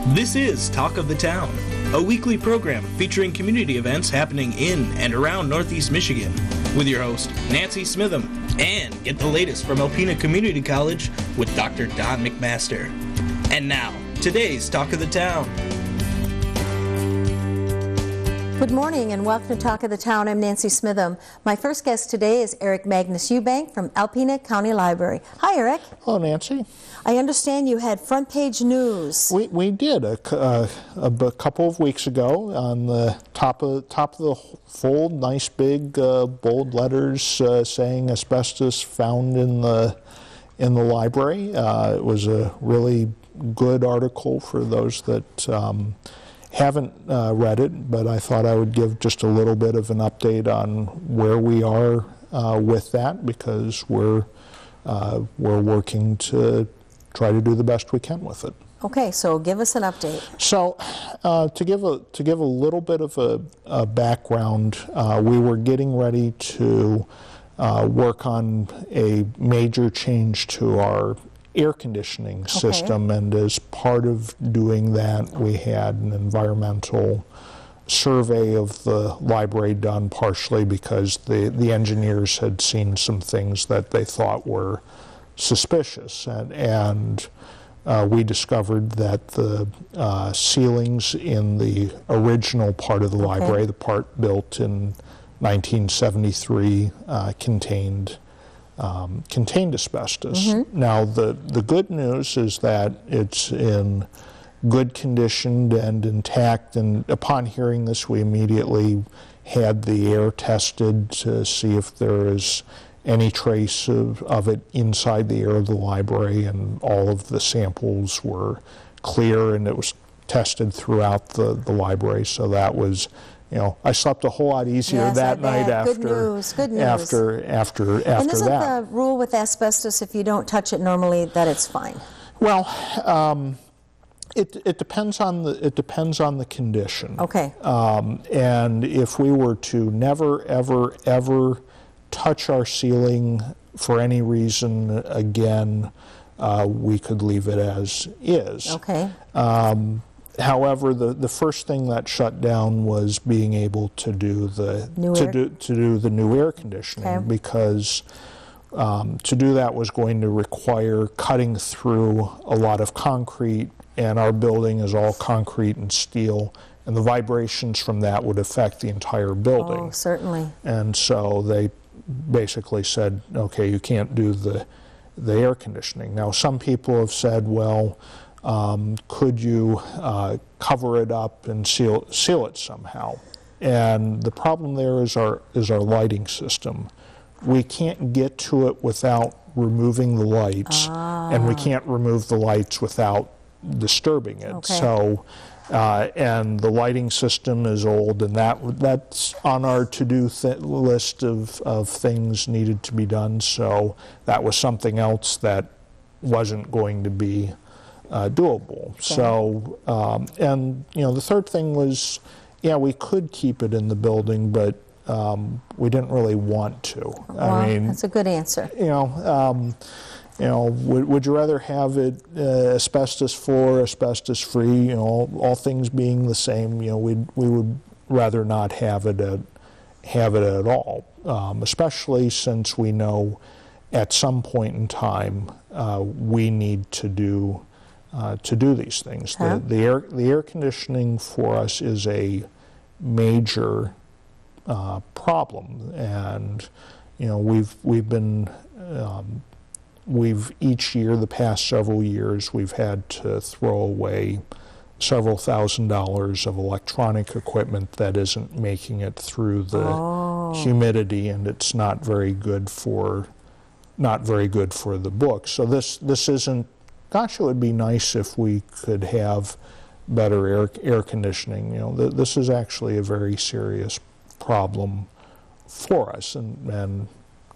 This is Talk of the Town, a weekly program featuring community events happening in and around Northeast Michigan, with your host, Nancy Smitham, and get the latest from Alpena Community College with Dr. Don McMaster. And now, today's Talk of the Town. Good morning and welcome to Talk of the Town. I'm Nancy Smitham. My first guest today is Eric Magnus Eubank from Alpena County Library. Hi, Eric. Hello, Nancy. I understand you had front page news. We did a couple of weeks ago on the top of the full, nice big bold letters saying asbestos found in the library. It was a really good article for those that haven't read it, but I thought I would give just a little bit of an update on where we are with that, because we're working to try to do the best we can with it. Okay, so give us an update. So, to give a little bit of a background, we were getting ready to work on a major change to our air conditioning system, and as part of doing that, we had an environmental survey of the library done, partially because the engineers had seen some things that they thought were suspicious, and we discovered that the ceilings in the original part of the library, the part built in 1973, contained asbestos. Now, the good news is that it's in good condition and intact, and upon hearing this, we immediately had the air tested to see if there is any trace of it inside the air of the library, and all of the samples were clear, and it was tested throughout the library. So that was, I slept a whole lot easier that night after. Good news. After and isn't that. the rule with asbestos, if you don't touch it normally, that it's fine? Well, it depends on the condition. Okay. And if we were to never, ever, ever touch our ceiling for any reason again, we could leave it as is. Okay. However, the first thing that shut down was being able to do the new air conditioning, because to do that was going to require cutting through a lot of concrete, and our building is all concrete and steel, and the vibrations from that would affect the entire building. Oh, certainly. And so they basically said, okay, you can't do the air conditioning. Now, some people have said, well, could you cover it up and seal it somehow? And the problem there is our lighting system. We can't get to it without removing the lights, and we can't remove the lights without disturbing it. Okay. So, and the lighting system is old, and that's on our to-do list of things needed to be done. So that was something else that wasn't going to be doable. Okay. So, and the third thing was, we could keep it in the building, but we didn't really want to. Well, I mean, that's a good answer. Would you rather have it asbestos floor, asbestos free? All things being the same, we would rather not have it at all. Especially since we know at some point in time we need to do these things. The air conditioning for us is a major problem, and we've each year, the past several years, we've had to throw away several $1,000s of electronic equipment that isn't making it through the humidity, and it's not very good for the book. So this isn't. Gosh, it would be nice if we could have better air conditioning. This is actually a very serious problem for us, and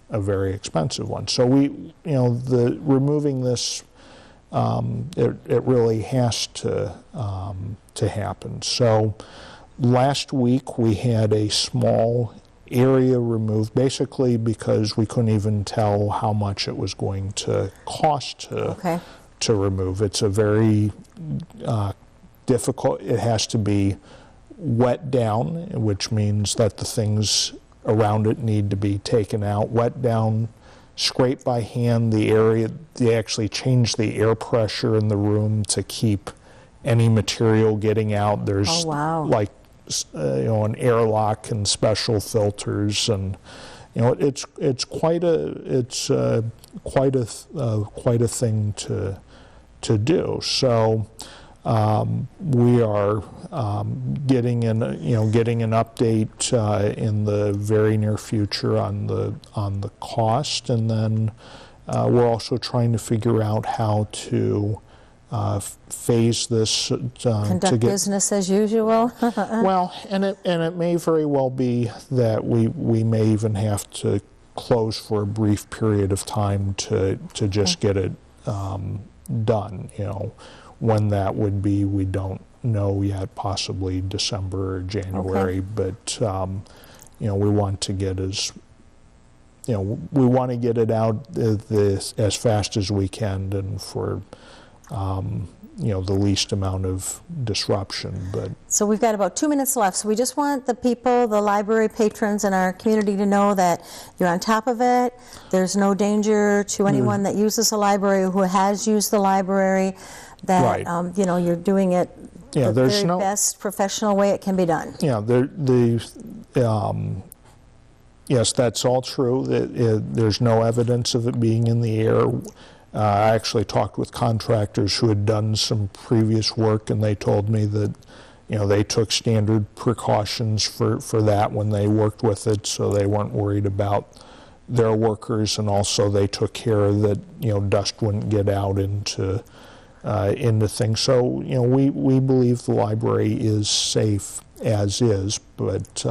a very expensive one. So removing this, it really has to happen. So last week we had a small area removed, basically because we couldn't even tell how much it was going to cost to remove. It's a very difficult. It has to be wet down, which means that the things around it need to be taken out. Wet down, scrape by hand the area. They actually change the air pressure in the room to keep any material getting out. There's like an airlock and special filters, and it's quite a thing to do. So we are getting an update in the very near future on the cost, and then we're also trying to figure out how to phase this conduct business as usual. Well, and it may very well be that we may even have to close for a brief period of time to just get it done. When that would be, we don't know yet. Possibly December or January, but we want to get we want to get it out as fast as we can, and for the least amount of disruption. But so we've got about 2 minutes left. So we just want the people, the library patrons in our community, to know that you're on top of it. There's no danger to anyone that uses the library, who has used the library. That you're doing it the very best professional way it can be done. Yeah, yes, that's all true. There's no evidence of it being in the air. I actually talked with contractors who had done some previous work, and they told me that they took standard precautions for that when they worked with it, so they weren't worried about their workers, and also they took care that dust wouldn't get out into things. So we believe the library is safe as is, but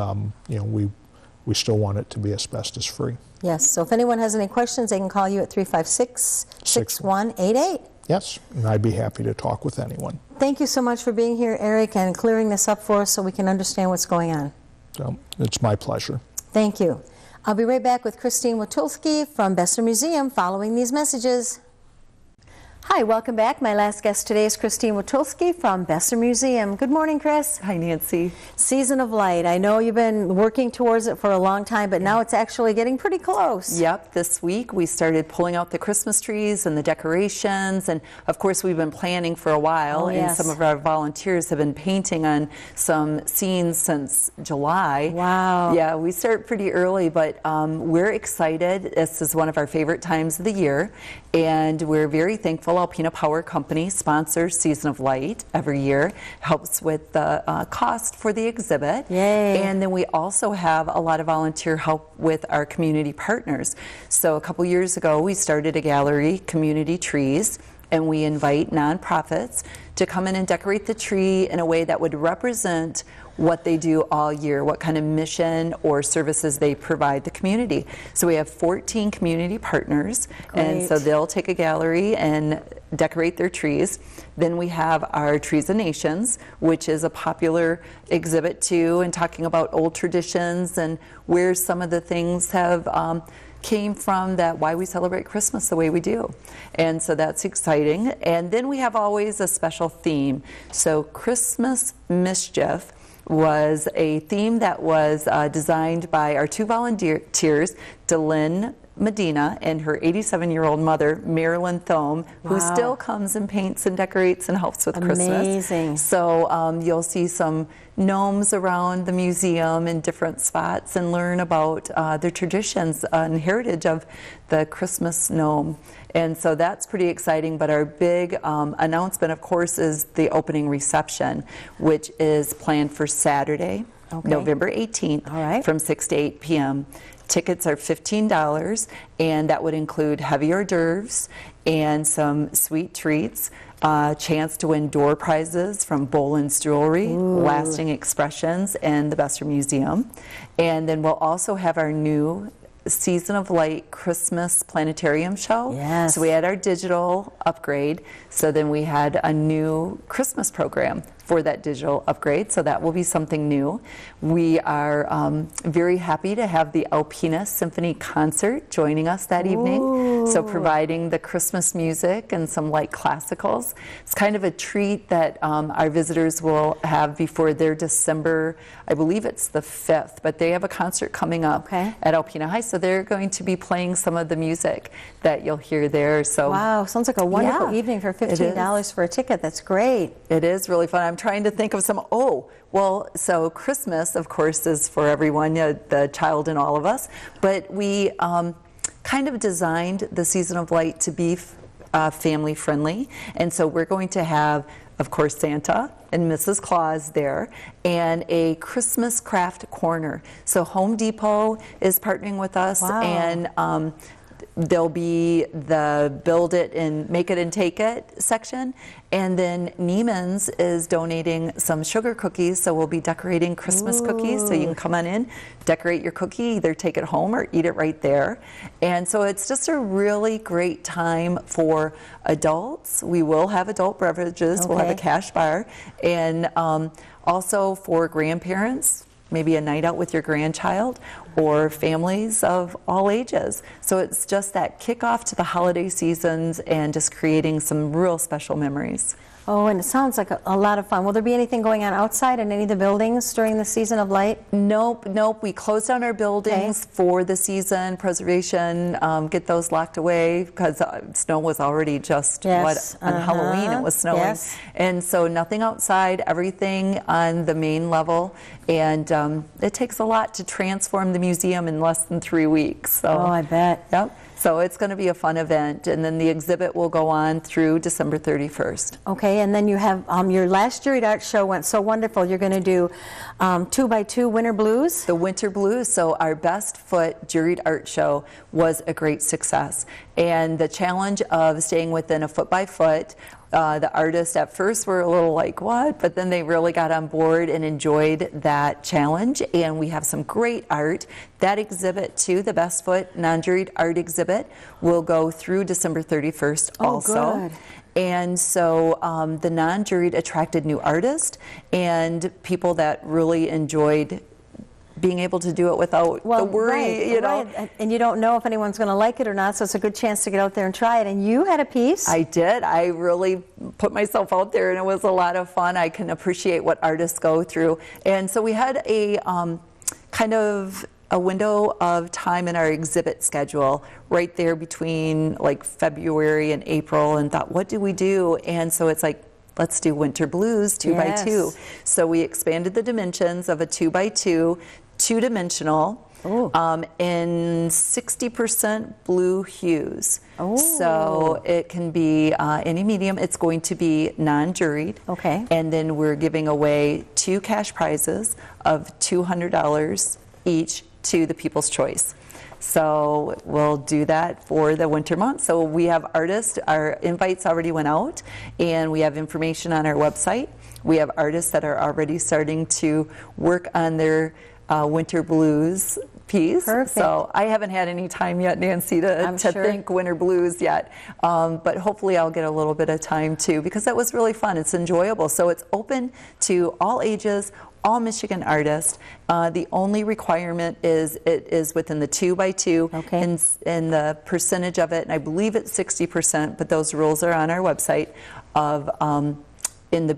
we still want it to be asbestos free. Yes, so if anyone has any questions, they can call you at 356-6188. Yes, and I'd be happy to talk with anyone. Thank you so much for being here, Eric, and clearing this up for us so we can understand what's going on. So, it's my pleasure. Thank you. I'll be right back with Christine Witulski from Besser Museum following these messages. Hi, welcome back. My last guest today is Christine Witulski from Besser Museum. Good morning, Chris. Hi, Nancy. Season of Light. I know you've been working towards it for a long time, but now it's actually getting pretty close. Yep, this week we started pulling out the Christmas trees and the decorations, and of course we've been planning for a while, and some of our volunteers have been painting on some scenes since July. Wow. Yeah, we start pretty early, but we're excited. This is one of our favorite times of the year, and we're very thankful Alpena Power Company sponsors Season of Light every year, helps with the cost for the exhibit. Yay. And then we also have a lot of volunteer help with our community partners. So a couple years ago we started a gallery, Community Trees, and we invite nonprofits to come in and decorate the tree in a way that would represent what they do all year, what kind of mission or services they provide the community. So we have 14 community partners. Great. And so they'll take a gallery and decorate their trees. Then we have our Trees of Nations, which is a popular exhibit too, and talking about old traditions and where some of the things have came from, that why we celebrate Christmas the way we do. And so that's exciting. And then we have always a special theme. So Christmas Mischief was a theme that was designed by our two volunteers, Delynn Medina and her 87-year-old mother, Marilyn Thome, who still comes and paints and decorates and helps with Christmas. Amazing. So you'll see some gnomes around the museum in different spots and learn about the traditions and heritage of the Christmas gnome. And so that's pretty exciting, but our big announcement, of course, is the opening reception, which is planned for Saturday, November 18th, from 6 to 8 p.m. Tickets are $15, and that would include heavy hors d'oeuvres and some sweet treats, chance to win door prizes from Boland's Jewelry, Lasting Expressions, and the Besser Museum. And then we'll also have our new Season of Light Christmas Planetarium Show. Yes. So we had our digital upgrade. So then we had a new Christmas program for that digital upgrade. So that will be something new. We are very happy to have the Alpena Symphony Concert joining us that evening. So providing the Christmas music and some light classicals. It's kind of a treat that our visitors will have before their December, I believe it's the 5th, but they have a concert coming up at Alpena High. So they're going to be playing some of the music that you'll hear there. So wow, sounds like a wonderful evening for $15 for a ticket. That's great. It is really fun. I'm trying to think of some, so Christmas, of course, is for everyone, the child in all of us, but we kind of designed the Season of Light to be family friendly, and so we're going to have, of course, Santa and Mrs. Claus there, and a Christmas craft corner. So Home Depot is partnering with us, and there'll be the Build It and Make It and Take It section, and then Neiman's is donating some sugar cookies, so we'll be decorating Christmas cookies, so you can come on in, decorate your cookie, either take it home or eat it right there. And so it's just a really great time for adults. We will have adult beverages, we'll have a cash bar, and also for grandparents, maybe a night out with your grandchild, or families of all ages. So it's just that kickoff to the holiday seasons and just creating some real special memories. Oh, and it sounds like a lot of fun. Will there be anything going on outside in any of the buildings during the Season of Light? Nope. We closed down our buildings for the season preservation, get those locked away because snow was already just on Halloween it was snowing. And so nothing outside, everything on the main level. And it takes a lot to transform the museum in less than 3 weeks. So, I bet. Yep. So it's going to be a fun event, and then the exhibit will go on through December 31st. Okay, and then you have your last juried art show went so wonderful. You're going to do 2x2 Winter Blues. The Winter Blues. So our Best Foot juried art show was a great success, and the challenge of staying within a foot by foot. The artists at first were a little like, what? But then they really got on board and enjoyed that challenge. And we have some great art. That exhibit, too, the Best Foot non-juried art exhibit, will go through December 31st also. Good. And so the non-juried attracted new artists and people that really enjoyed being able to do it without the worry, you know. Right. And you don't know if anyone's going to like it or not, so it's a good chance to get out there and try it. And you had a piece. I did. I really put myself out there, and it was a lot of fun. I can appreciate what artists go through. And so we had a kind of a window of time in our exhibit schedule right there between like February and April, and thought, what do we do? And so it's like, let's do Winter Blues 2x2. So we expanded the dimensions of a 2x2, two-dimensional, in 60% blue hues. So it can be any medium. It's going to be non-juried. Okay. And then we're giving away 2 cash prizes of $200 each to the People's Choice. So we'll do that for the winter months. So we have artists, our invites already went out, and we have information on our website. We have artists that are already starting to work on their Winter Blues piece. Perfect. So I haven't had any time yet, Nancy, to think Winter Blues yet. But hopefully I'll get a little bit of time too, because that was really fun. It's enjoyable. So it's open to all ages, all Michigan artists. The only requirement is it is within the 2x2 and the percentage of it, and I believe it's 60%, but those rules are on our website of in the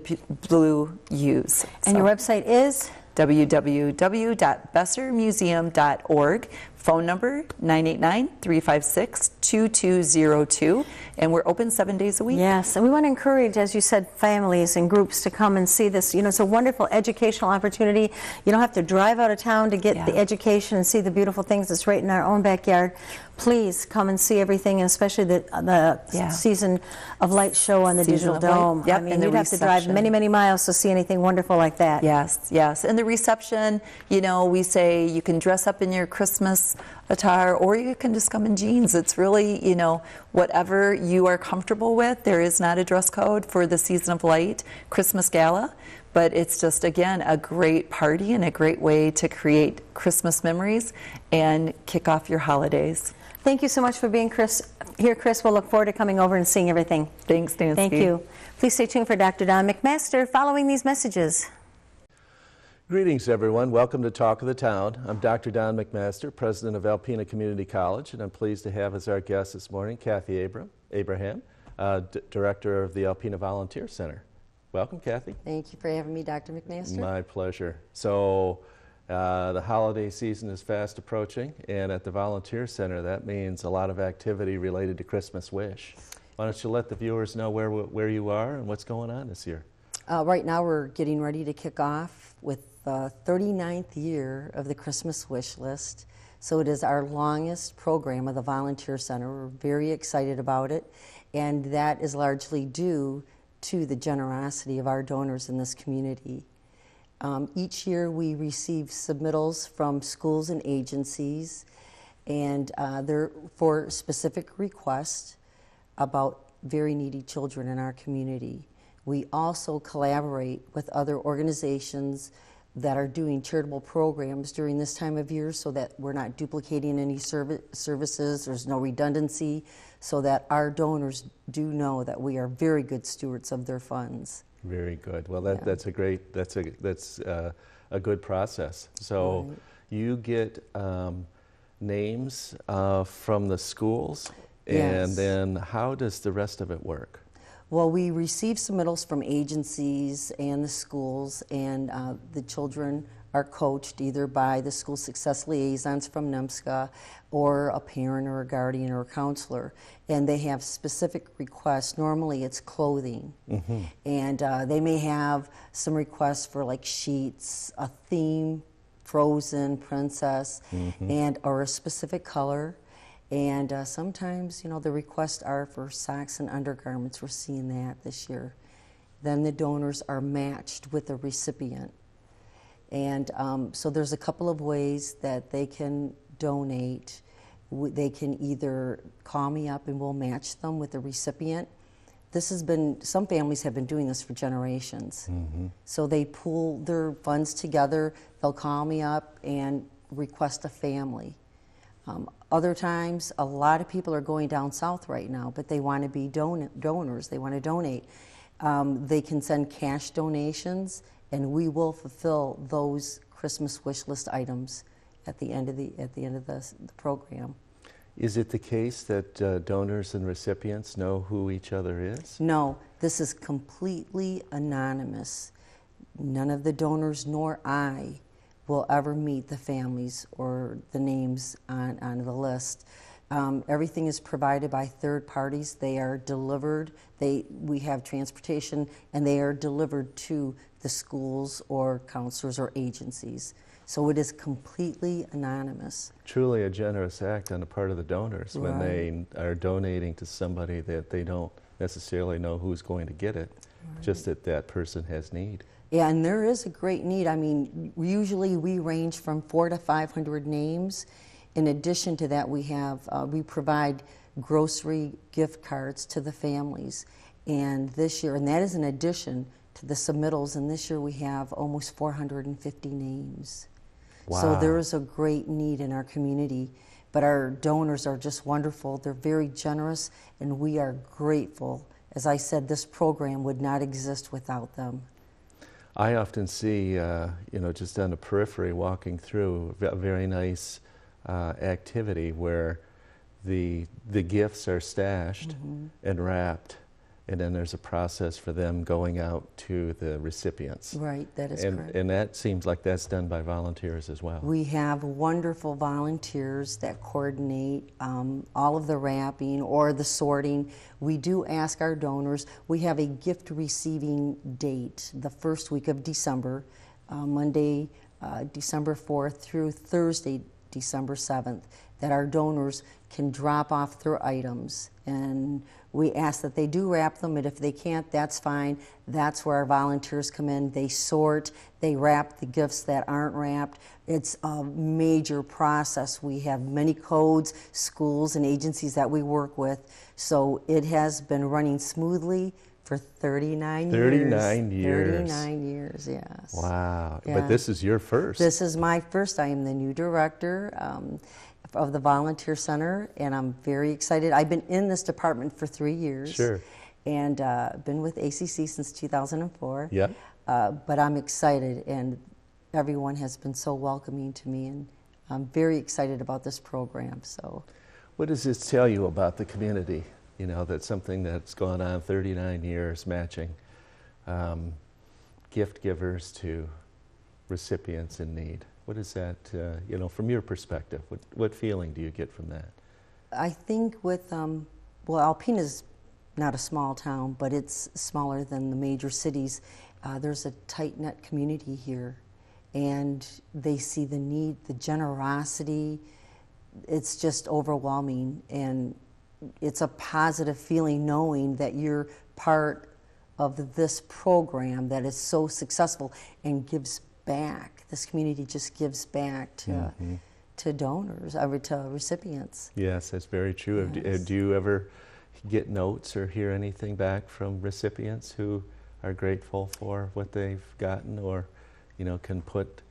blue hues. And your website is? www.bessermuseum.org. Phone number 989-356-2202, and we're open 7 days a week. Yes, and we want to encourage, as you said, families and groups to come and see this. You know, it's a wonderful educational opportunity. You don't have to drive out of town to get the education and see the beautiful things that's right in our own backyard. Please come and see everything, and especially the Season of Light show on the Digital Dome. Yep. I mean, you'd have to drive many, many miles to see anything wonderful like that. Yes, yes. And the reception, you know, we say you can dress up in your Christmas attire, or you can just come in jeans. It's really, whatever you are comfortable with. There is not a dress code for the Season of Light Christmas Gala, but it's just, again, a great party and a great way to create Christmas memories and kick off your holidays. Thank you so much for being here, Chris. We'll look forward to coming over and seeing everything. Thanks, Nancy. Thank you. Please stay tuned for Dr. Don McMaster following these messages. Greetings, everyone. Welcome to Talk of the Town. I'm Dr. Don McMaster, president of Alpena Community College, and I'm pleased to have as our guest this morning Kathy Abraham, director of the Alpena Volunteer Center. Welcome, Kathy. Thank you for having me, Dr. McMaster. My pleasure. So the holiday season is fast approaching, and at the Volunteer Center, that means a lot of activity related to Christmas Wish. Why don't you let the viewers know where you are and what's going on this year? Right now we're getting ready to kick off with the 39th year of the Christmas Wish List. So it is our longest program of the Volunteer Center. We're very excited about it, and that is largely due to the generosity of our donors in this community. Each year we receive submittals from schools and agencies, and they're for specific requests about very needy children in our community. We also collaborate with other organizations that are doing charitable programs during this time of year so that we're not duplicating any services, there's no redundancy, so that our donors do know that we are very good stewards of their funds. Very good. Well, that's a good process. So Right. you get names from the schools, Yes. and then how does the rest of it work? Well, we receive submittals from agencies and the schools, and the children are coached either by the school success liaisons from NEMSCA or a parent or a guardian or a counselor, and they have specific requests. Normally it's clothing, and they may have some requests for like sheets, a theme, Frozen, Princess, and or a specific color. And sometimes, the requests are for socks and undergarments. We're seeing that this year. Then the donors are matched with the recipient. And so there's a couple of ways that they can donate. They can either call me up and we'll match them with the recipient. Some families have been doing this for generations. So they pool their funds together. They'll call me up and request a family. Other times, a lot of people are going down south right now, but they want to be donors. They want to donate. They can send cash donations, and we will fulfill those Christmas wish list items at the end of the program. Is it the case that donors and recipients know who each other is? No, this is completely anonymous. None of the donors nor I will ever meet the families or the names on the list. Everything is provided by third parties. They are delivered. We have transportation, and they are delivered to the schools or counselors or agencies. So it is completely anonymous. Truly a generous act on the part of the donors when they are donating to somebody that they don't necessarily know who's going to get it, just that person has need. Yeah, and there is a great need. I mean, usually we range from 400 to 500 names. In addition to that, we provide grocery gift cards to the families. And this year, and that is in addition to the submittals, and this year we have almost 450 names. Wow. So there is a great need in our community. But our donors are just wonderful. They're very generous, and we are grateful. As I said, this program would not exist without them. I often see, just on the periphery walking through, a very nice activity where the gifts are stashed and wrapped, and then there's a process for them going out to the recipients. Right, that is correct. And that seems like that's done by volunteers as well. We have wonderful volunteers that coordinate all of the wrapping or the sorting. We do ask our donors. We have a gift receiving date, the first week of December, Monday, December 4th through Thursday, December 7th, that our donors can drop off their items. And we ask that they do wrap them, and if they can't, that's fine. That's where our volunteers come in. They sort, they wrap the gifts that aren't wrapped. It's a major process. We have many codes, schools, and agencies that we work with. So it has been running smoothly for 39 years. 39 years. 39 years, yes. Wow. Yeah. But this is your first. This is my first. I am the new director of the Volunteer Center, and I'm very excited. I've been in this department for 3 years. Sure. And been with ACC since 2004. Yeah. But I'm excited, and everyone has been so welcoming to me, and I'm very excited about this program. So, What does this tell you about the community? You know, that's something that's gone on 39 years, matching gift givers to recipients in need. What is that, you know, from your perspective? What feeling do you get from that? I think with, well, Alpena's not a small town, but it's smaller than the major cities. There's a tight-knit community here, and they see the need, the generosity. It's just overwhelming, and it's a positive feeling knowing that you're part of this program that is so successful and gives back. This community just gives back to donors, to recipients. Yes, that's very true. Yes. Do you ever get notes or hear anything back from recipients who are grateful for what they've gotten, or, you know, can put,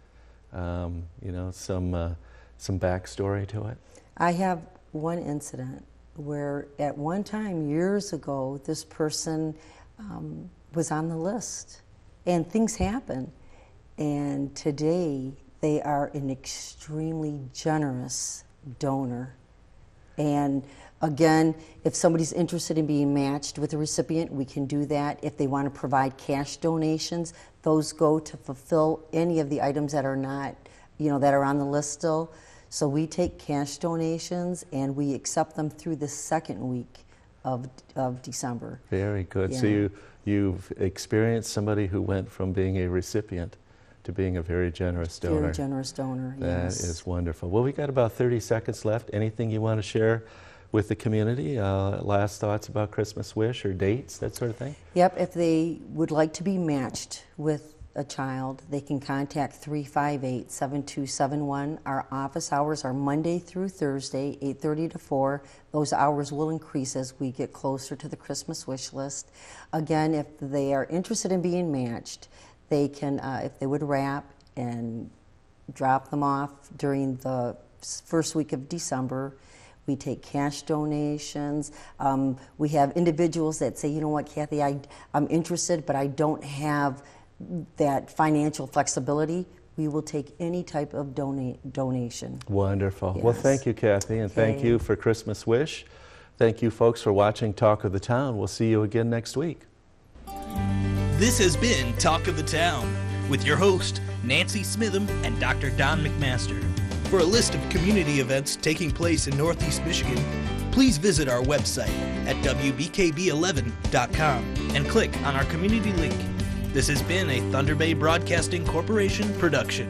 you know, some backstory to it? I have one incident where at one time years ago, this person was on the list, and things happen. And today they are an extremely generous donor. And again, if somebody's interested in being matched with a recipient, we can do that. If they want to provide cash donations, those go to fulfill any of the items that are not, you know, that are on the list still. So we take cash donations, and we accept them through the second week of December. Very good. Yeah. So you've experienced somebody who went from being a recipient to being a very generous donor. Very generous donor, That yes. is wonderful. Well, we got about 30 seconds left. Anything you want to share with the community? Last thoughts about Christmas wish or dates, that sort of thing? Yep, if they would like to be matched with a child, they can contact 358-7271. Our office hours are Monday through Thursday, 8:30 to 4. Those hours will increase as we get closer to the Christmas wish list. Again, if they are interested in being matched, they can, if they would wrap and drop them off during the first week of December. We take cash donations. We have individuals that say, you know what, Kathy, I'm interested, but I don't have that financial flexibility. We will take any type of donation. Wonderful. Yes. Well, thank you, Kathy, and thank Okay. you for Christmas Wish. Thank you, folks, for watching Talk of the Town. We'll see you again next week. This has been Talk of the Town with your host, Nancy Smitham and Dr. Don McMaster. For a list of community events taking place in Northeast Michigan, please visit our website at wbkb11.com and click on our community link. This has been a Thunder Bay Broadcasting Corporation production.